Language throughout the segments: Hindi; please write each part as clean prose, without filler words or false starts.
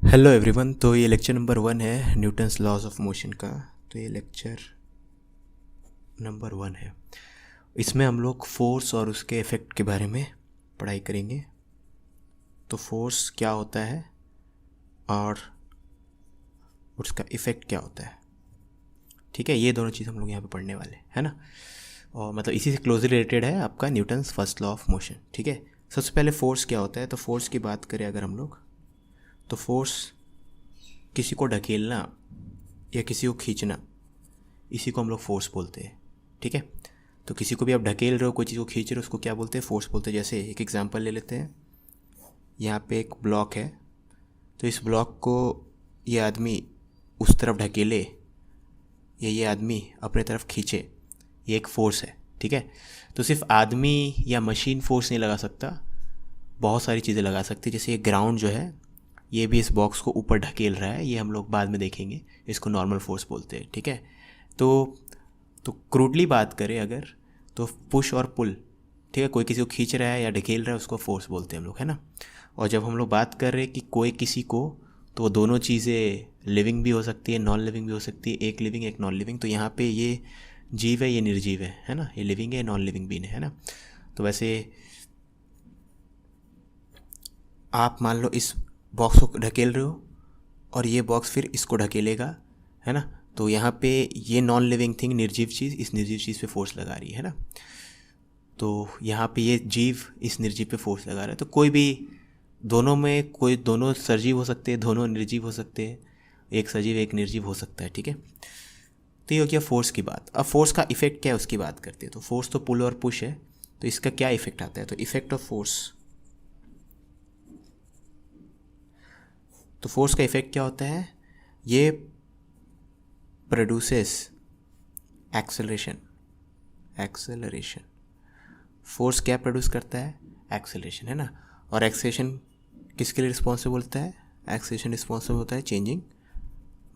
Hello everyone. तो ये लेक्चर नंबर 1 है न्यूटन्स लॉज ऑफ मोशन का। तो ये लेक्चर नंबर 1 है। इसमें हम लोग फोर्स और उसके इफ़ेक्ट के बारे में पढ़ाई करेंगे। तो फोर्स क्या होता है और उसका इफ़ेक्ट क्या होता है, ठीक है। ये दोनों चीज़ हम लोग यहाँ पे पढ़ने वाले है ना। और मतलब इसी से क्लोजली रिलेटेड है आपका Newton's first law of motion, ठीक है। सबसे पहले फोर्स क्या होता है। तो फोर्स की बात करें अगर हम लोग, तो फोर्स किसी को ढकेलना या किसी को खींचना, इसी को हम लोग फोर्स बोलते हैं, ठीक है। तो किसी को भी आप ढकेल रहे हो, कोई चीज़ को खींच रहे हो, उसको क्या बोलते हैं, फोर्स बोलते हैं। जैसे एक एग्जांपल ले लेते हैं। यहाँ पे एक ब्लॉक है, तो इस ब्लॉक को ये आदमी उस तरफ ढकेले या ये आदमी अपने तरफ खींचे, ये एक फोर्स है, ठीक है। तो सिर्फ आदमी या मशीन फोर्स नहीं लगा सकता, बहुत सारी चीज़ें लगा सकती है। जैसे ये ग्राउंड जो है, ये भी इस बॉक्स को ऊपर ढकेल रहा है, ये हम लोग बाद में देखेंगे, इसको नॉर्मल फोर्स बोलते हैं, ठीक है। तो क्रूडली बात करें अगर, तो पुश और पुल, ठीक है, कोई किसी को खींच रहा है या ढकेल रहा है, उसको फोर्स बोलते हैं हम लोग, है ना। और जब हम लोग बात कर रहे हैं कि कोई किसी को, तो वो दोनों चीज़ें लिविंग भी हो सकती है, नॉन लिविंग भी हो सकती है, एक लिविंग एक नॉन लिविंग। तो यहाँ पे ये जीव है, ये निर्जीव है ना, ये लिविंग है, नॉन लिविंग भी है ना। तो वैसे आप मान लो इस बॉक्स को ढकेल रहे हो और ये बॉक्स फिर इसको ढकेलेगा, है ना। तो यहाँ पे ये नॉन लिविंग थिंग, निर्जीव चीज़, इस निर्जीव चीज़ पे फोर्स लगा रही है ना। तो यहाँ पे ये जीव इस निर्जीव पे फोर्स लगा रहा है। तो कोई भी दोनों में, कोई दोनों सजीव हो सकते हैं, दोनों निर्जीव हो सकते हैं, एक सजीव एक निर्जीव हो सकता है, ठीक है। तो ये हो गया फोर्स की बात। अब फोर्स का इफेक्ट क्या है उसकी बात करते हैं। तो फोर्स तो पुल और पुश है, तो इसका क्या इफेक्ट आता है। तो इफेक्ट ऑफ फोर्स, तो फोर्स का इफेक्ट क्या होता है, ये प्रोड्यूसेस एक्सेलरेशन। एक्सेलरेशन, फोर्स क्या प्रोड्यूस करता है, एक्सेलरेशन, है ना। और एक्सेलरेशन किसके लिए रिस्पॉन्सिबल होता है, एक्सेलरेशन रिस्पॉन्सिबल होता है चेंजिंग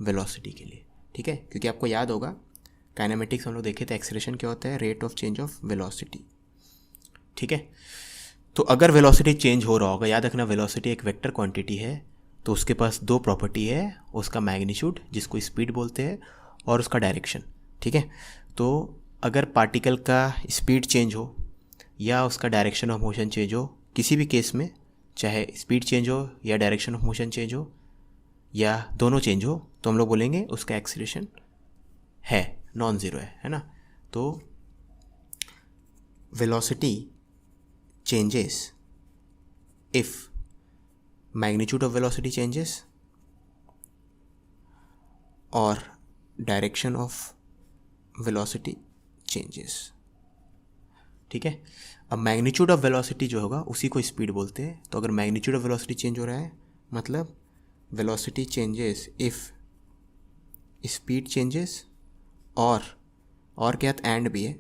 वेलोसिटी के लिए, ठीक है। क्योंकि आपको याद होगा काइनेमेटिक्स हम लोग देखे थे, एक्सेलरेशन क्या होता है, rate of change of velocity, ठीक है। तो अगर वेलोसिटी चेंज हो रहा होगा, याद रखना वेलोसिटी एक वेक्टर क्वांटिटी है, तो उसके पास दो प्रॉपर्टी है, उसका मैग्नीट्यूड जिसको स्पीड बोलते हैं, और उसका डायरेक्शन, ठीक है। तो अगर पार्टिकल का स्पीड चेंज हो या उसका डायरेक्शन ऑफ मोशन चेंज हो, किसी भी केस में, चाहे स्पीड चेंज हो या डायरेक्शन ऑफ मोशन चेंज हो या दोनों चेंज हो, तो हम लोग बोलेंगे उसका एक्सीलरेशन है, नॉन ज़ीरो है ना। तो velocity changes if magnitude of velocity changes or direction of velocity changes, ठीक है। अब मैग्नीट्यूड ऑफ वेलोसिटी जो होगा उसी को स्पीड बोलते हैं। तो अगर मैग्नीट्यूड ऑफ वेलोसिटी चेंज हो रहा है, मतलब velocity changes if speed changes, और क्या, एंड भी है,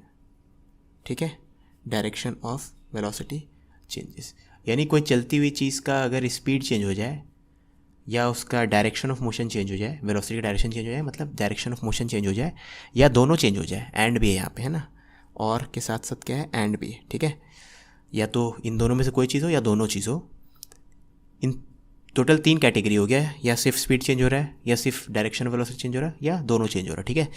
ठीक है, डायरेक्शन ऑफ वेलोसिटी चेंजेस। यानी कोई चलती हुई चीज़ का अगर स्पीड चेंज हो जाए या उसका डायरेक्शन ऑफ मोशन चेंज हो जाए, वेलोसिटी का डायरेक्शन चेंज हो जाए, मतलब डायरेक्शन ऑफ मोशन चेंज हो जाए, या दोनों चेंज हो जाए, एंड भी है यहाँ पे, है ना। और के साथ साथ क्या है, एंड भी है, ठीक है। या तो इन दोनों में से कोई चीज़ हो या दोनों चीज़ हो। इन टोटल 3 कैटेगरी हो गया, या सिर्फ स्पीड चेंज हो रहा है, या सिर्फ डायरेक्शन ऑफ वेलोसिटी चेंज हो रहा है, या दोनों चेंज हो रहा है, ठीक है।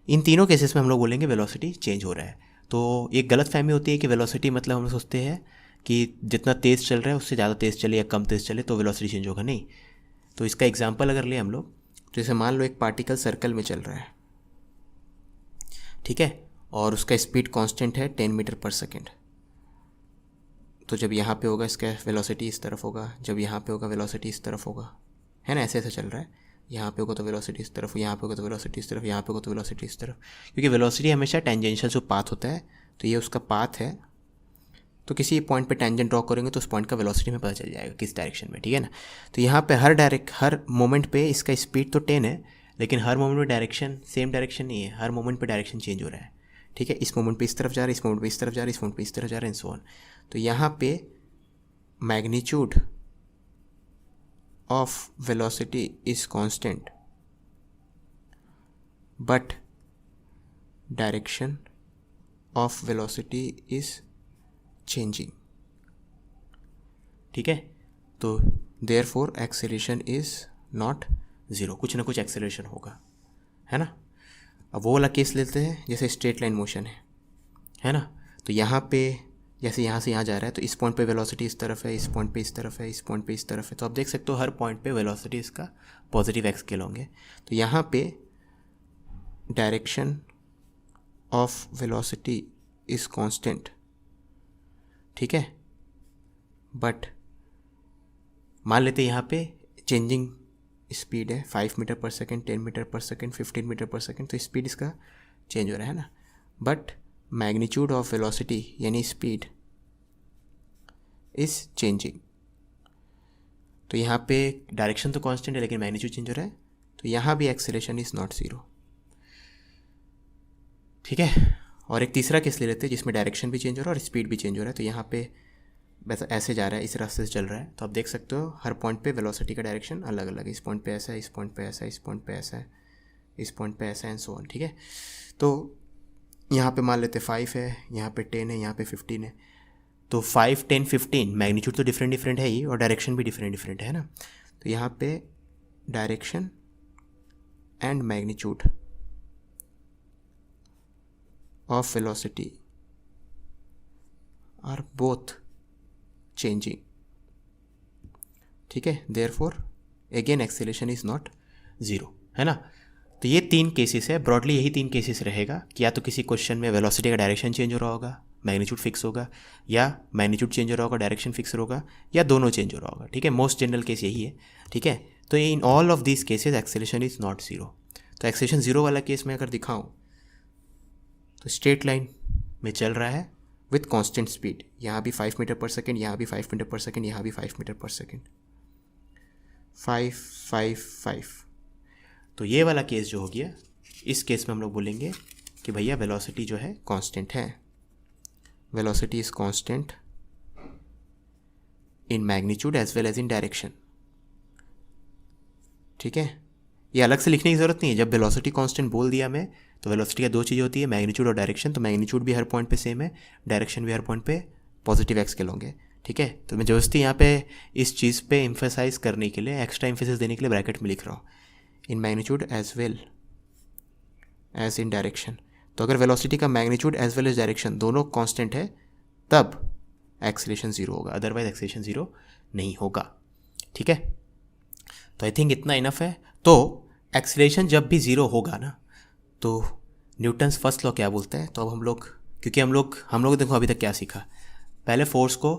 इन तीनों केसेस में हम लोग बोलेंगे वेलोसिटी चेंज हो रहा है। तो एक गलत फहमी होती है कि वेलोसिटी मतलब हम लोग सोचते हैं कि जितना तेज़ चल रहा है उससे ज़्यादा तेज़ चले या कम तेज़ चले तो वेलोसिटी चेंज होगा, नहीं। तो इसका एग्जांपल अगर ले हम लोग, तो जैसे मान लो एक पार्टिकल सर्कल में चल रहा है, ठीक है, और उसका स्पीड कांस्टेंट है 10 मीटर पर सेकेंड। तो जब यहाँ पे होगा इसका वेलोसिटी इस तरफ होगा, जब यहाँ पे होगा वेलोसिटी इस तरफ होगा, है ना, ऐसे ऐसे चल रहा है। यहाँ पे होगा तो वेलोसिटी इस तरफ, यहाँ पे होगा तो वेलोसिटी इस तरफ, यहाँ पे होगा तो वेलोसिटी इस तरफ, क्योंकि वेलोसिटी हमेशा टेंजेंशियल जो पाथ होता है, तो ये उसका पाथ है। तो किसी पॉइंट पे टेंजेंट ड्रॉ करेंगे तो उस पॉइंट का वेलोसिटी में पता चल जाएगा किस डायरेक्शन में, ठीक है ना। तो यहाँ पे हर मोमेंट पे इसका स्पीड तो 10 है, लेकिन हर मोमेंट में डायरेक्शन सेम डायरेक्शन नहीं है, हर मोमेंट पे डायरेक्शन चेंज हो रहा है, ठीक है। इस मोमेंट पे इस तरफ जा रहा है, इस मोमेंट पे इस तरफ जा रहा है, इस मोमेंट पे इस तरफ जा रहा है, एंड सो ऑन। तो यहाँ पे magnitude of velocity is constant, but direction of velocity is changing, ठीक है। तो therefore acceleration is not zero, कुछ ना कुछ एक्सेलरेशन होगा, है ना। अब वो वाला केस लेते हैं जैसे स्ट्रेट लाइन मोशन है ना। तो यहाँ पे जैसे यहाँ से यहाँ जा रहा है तो इस पॉइंट पे वेलोसिटी इस तरफ है, इस पॉइंट पे इस तरफ है, इस पॉइंट पे इस तरफ है। तो आप देख सकते हो हर पॉइंट पे वेलोसिटी इसका पॉजिटिव एक्स स्केल होंगे। तो यहाँ पे direction of velocity is constant, ठीक है। बट मान लेते हैं यहाँ पे चेंजिंग स्पीड है 5 मीटर पर सेकेंड, 10 मीटर पर सेकेंड, 15 मीटर पर सेकेंड, तो स्पीड इसका चेंज हो रहा है ना। बट मैग्नीट्यूड ऑफ वेलोसिटी यानी स्पीड इज चेंजिंग। तो यहाँ पे डायरेक्शन तो कांस्टेंट है लेकिन मैग्नीट्यूड चेंज हो रहा है, तो यहाँ भी एक्सेलरेशन इज नॉट ज़ीरो, ठीक है। और एक तीसरा केस ले लेते हैं जिसमें डायरेक्शन भी चेंज हो रहा है और स्पीड भी चेंज हो रहा है। तो यहाँ पे वैसा ऐसे जा रहा है, इस रास्ते से चल रहा है, तो आप देख सकते हो हर पॉइंट पे वेलोसिटी का डायरेक्शन अलग अलग है। इस पॉइंट पे ऐसा है, इस पॉइंट पे ऐसा है, इस पॉइंट पे ऐसा है, इस पॉइंट पे ऐसा है, एंड सो ऑन, ठीक है। तो यहाँ पे मान लेते 5 है, यहाँ पे 10 है, यहाँ पे 15 है। तो 5, 10, 15 मैग्नीट्यूड तो डिफरेंट है ही और डायरेक्शन भी डिफरेंट है ना। तो यहाँ पे direction and magnitude of velocity are both changing, ठीक है। Therefore again acceleration is not zero, है ना। तो ये 3 केसेस है, ब्रॉडली यही 3 केसेस रहेगा कि या तो किसी क्वेश्चन में वेलोसिटी का डायरेक्शन चेंज हो रहा होगा, मैग्नीट्यूड फिक्स होगा, या मैग्नीट्यूड चेंज हो रहा होगा, डायरेक्शन फिक्स होगा, या दोनों चेंज हो रहा होगा, ठीक है। मोस्ट जनरल केस यही है, ठीक है। तो in all of this cases acceleration is not zero. तो एक्सेलरेशन ज़ीरो वाला केस में अगर दिखाऊँ तो स्ट्रेट लाइन में चल रहा है विथ कांस्टेंट स्पीड, यहाँ भी 5 मीटर पर सेकेंड, यहाँ भी 5 मीटर पर सेकेंड, यहाँ भी 5 मीटर पर सेकेंड, 5, 5, 5। तो ये वाला केस जो हो गया, इस केस में हम लोग बोलेंगे कि भैया वेलोसिटी जो है कांस्टेंट है, velocity is constant in magnitude as well as in direction, ठीक है। ये अलग से लिखने की ज़रूरत नहीं है। जब वेलोसिटी कांस्टेंट बोल दिया मैं, तो वेलोसिटी का 2 चीज़ें होती है, मैग्नीट्यूड और डायरेक्शन। तो मैग्नीट्यूड भी हर पॉइंट पे सेम है, डायरेक्शन भी हर पॉइंट पे पॉजिटिव एक्स स्केल होंगे, ठीक है। तो मैं जबरदस्ती यहाँ पे इस चीज़ पे एम्फेसाइज करने के लिए, एक्स्ट्रा एम्फेसिस देने के लिए ब्रैकेट में लिख रहा हूँ, in magnitude as well as in direction. तो अगर वेलोसिटी का magnitude as well as direction दोनों कांस्टेंट है तब एक्सेलरेशन ज़ीरो होगा, अदरवाइज एक्सेलरेशन ज़ीरो नहीं होगा, ठीक है। तो आई थिंक इतना इनफ है। तो एक्सेलरेशन जब भी ज़ीरो होगा ना, तो न्यूटन्स फर्स्ट लॉ क्या बोलता है। तो अब हम लोग, क्योंकि हम लोग देखो अभी तक क्या सीखा, पहले फोर्स को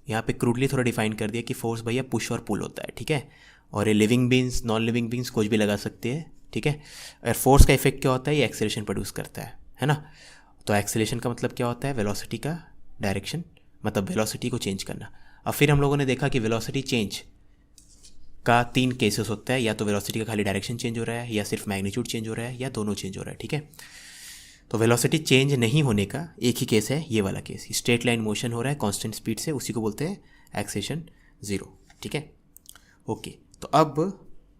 यहाँ पे क्रूडली थोड़ा डिफाइन कर दिया कि फोर्स भैया पुश और पुल होता है, ठीक है। और ये living beings, non living beings कुछ भी लगा सकते हैं, ठीक है। और फोर्स का इफेक्ट क्या होता है, ये एक्सेलरेशन प्रोड्यूस करता है ना। तो एक्सेलरेशन का मतलब क्या होता है, वेलोसिटी का डायरेक्शन, मतलब वेलोसिटी को चेंज करना। अब फिर हम लोगों ने देखा कि वेलोसिटी चेंज का 3 केसेस होता है, या तो वेलोसिटी का खाली डायरेक्शन चेंज हो रहा है, या सिर्फ मैग्नीट्यूड चेंज हो रहा है, या दोनों चेंज हो रहा है, ठीक है। तो वेलोसिटी चेंज नहीं होने का एक ही केस है, ये वाला केस, स्ट्रेट लाइन मोशन हो रहा है कांस्टेंट स्पीड से, उसी को बोलते हैं एक्सेलरेशन ज़ीरो, ठीक है। ओके, तो अब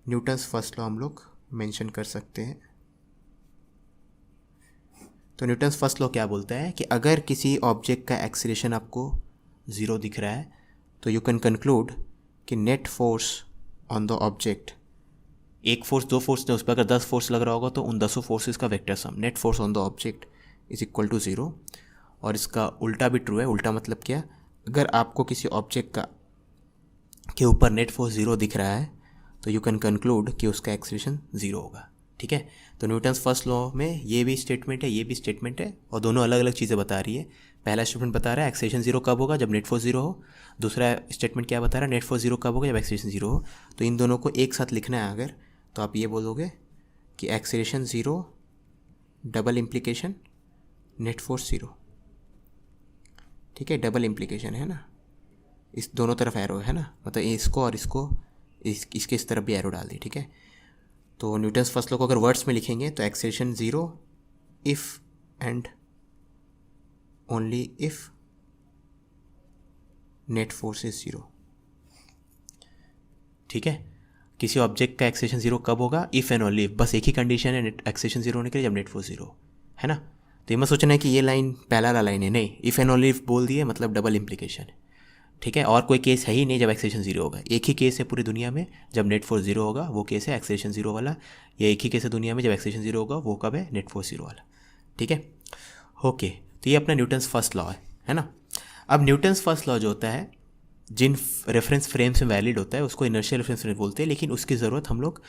न्यूटन्स फर्स्ट लॉ हम लोग मेंशन कर सकते हैं। तो न्यूटन्स फर्स्ट लॉ क्या बोलता है कि अगर किसी ऑब्जेक्ट का एक्सेलरेशन आपको ज़ीरो दिख रहा है तो यू कैन कंक्लूड कि net force on the object, एक फोर्स 2 फोर्स ने उस पर अगर 10 फोर्स लग रहा होगा तो उन 10 फोर्सेस का vector sum, net force on the object is equal to zero. और इसका उल्टा भी ट्रू है। उल्टा मतलब क्या, अगर आपको किसी ऑब्जेक्ट का के ऊपर नेट फोर्स ज़ीरो दिख रहा है तो यू कैन कंक्लूड कि उसका एक्सेलरेशन ज़ीरो होगा, ठीक है। तो न्यूटन्स फर्स्ट लॉ में ये भी स्टेटमेंट है, ये भी स्टेटमेंट है, और दोनों अलग अलग चीज़ें बता रही है। पहला स्टेटमेंट बता रहा है एक्सेलरेशन ज़ीरो कब होगा, जब नेट फोर्स ज़ीरो हो। दूसरा स्टेटमेंट क्या बता रहा है, नेट फोर्स ज़ीरो कब होगा, जब एक्सेलरेशन ज़ीरो हो। तो इन दोनों को एक साथ लिखना है अगर, तो आप ये बोलोगे कि acceleration zero double implication net force zero, ठीक है। डबल इम्प्लीकेशन है ना, इस दोनों तरफ एरो है ना, मतलब इसको और इसको इसके इस तरफ भी एरो डाल दी, ठीक है। तो न्यूटन्स फर्स्ट लॉ को अगर वर्ड्स में लिखेंगे तो acceleration zero if and only if net force is zero, ठीक है। किसी ऑब्जेक्ट का एक्सेलरेशन ज़ीरो कब होगा, इफ़ एंड ओनली इफ, बस एक ही कंडीशन है एक्सेलरेशन ज़ीरो होने के लिए, जब नेट फोर्स ज़ीरो, है ना। तो ये मत सोचना है कि ये लाइन पहला वाला लाइन है, नहीं, इफ़ एंड ओनली इफ बोल दिए मतलब डबल इम्प्लीकेशन है, ठीक है, और कोई केस है ही नहीं जब एक्सेलरेशन जीरो होगा। एक ही केस है पूरी दुनिया में जब नेट फोर्स जीरो होगा, वो केस है एक्सेलरेशन जीरो वाला। या एक ही केस है दुनिया में जब एक्सेलरेशन जीरो होगा, वो कब है, नेट फोर्स जीरो वाला। ठीक है, ओके। तो ये अपना न्यूटन्स फर्स्ट लॉ है ना। अब न्यूटन्स फर्स्ट लॉ जो होता है जिन रेफरेंस फ्रेम्स में वैलिड होता है उसको इनर्शियल रेफरेंस फ्रेम बोलते हैं, लेकिन उसकी ज़रूरत हम लोग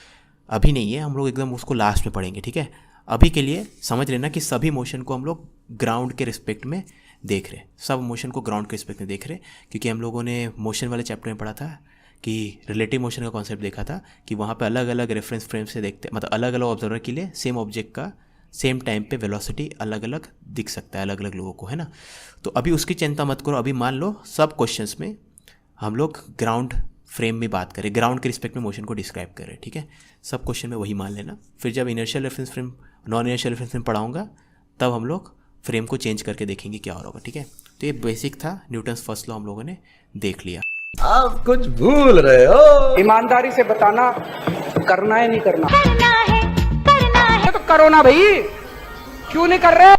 अभी नहीं है, हम लोग एकदम उसको लास्ट में पढ़ेंगे। ठीक है, अभी के लिए समझ लेना कि सभी मोशन को हम लोग ग्राउंड के रिस्पेक्ट में देख रहे हैं, सब मोशन को ग्राउंड के रिस्पेक्ट में देख रहे हैं, क्योंकि हम लोगों ने मोशन वाले चैप्टर में पढ़ा था कि रिलेटिव मोशन का कॉन्सेप्ट देखा था कि वहाँ पे अलग अलग रेफरेंस फ्रेम से देखते, मतलब अलग अलग ऑब्जर्वर के लिए सेम ऑब्जेक्ट का सेम टाइम पे वेलोसिटी अलग अलग दिख सकता है अलग अलग लोगों को, है ना। तो अभी उसकी चिंता मत करो, अभी मान लो सब क्वेश्चंस में हम लोग ग्राउंड फ्रेम में बात करें, ग्राउंड के रिस्पेक्ट में मोशन को डिस्क्राइब करें। ठीक है, सब क्वेश्चन में वही मान लेना। फिर जब inertial reference frame non inertial reference frame पढ़ाऊँगा तब हम लोग फ्रेम को चेंज करके देखेंगे क्या हो रहा होगा। ठीक है, तो ये बेसिक था, न्यूटन्स फर्स्ट लॉ हम लोगों ने देख लिया। आप कुछ भूल रहे हो। ईमानदारी से बताना, करना है नहीं करना? करना है तो करो ना भाई, क्यों नहीं कर रहे?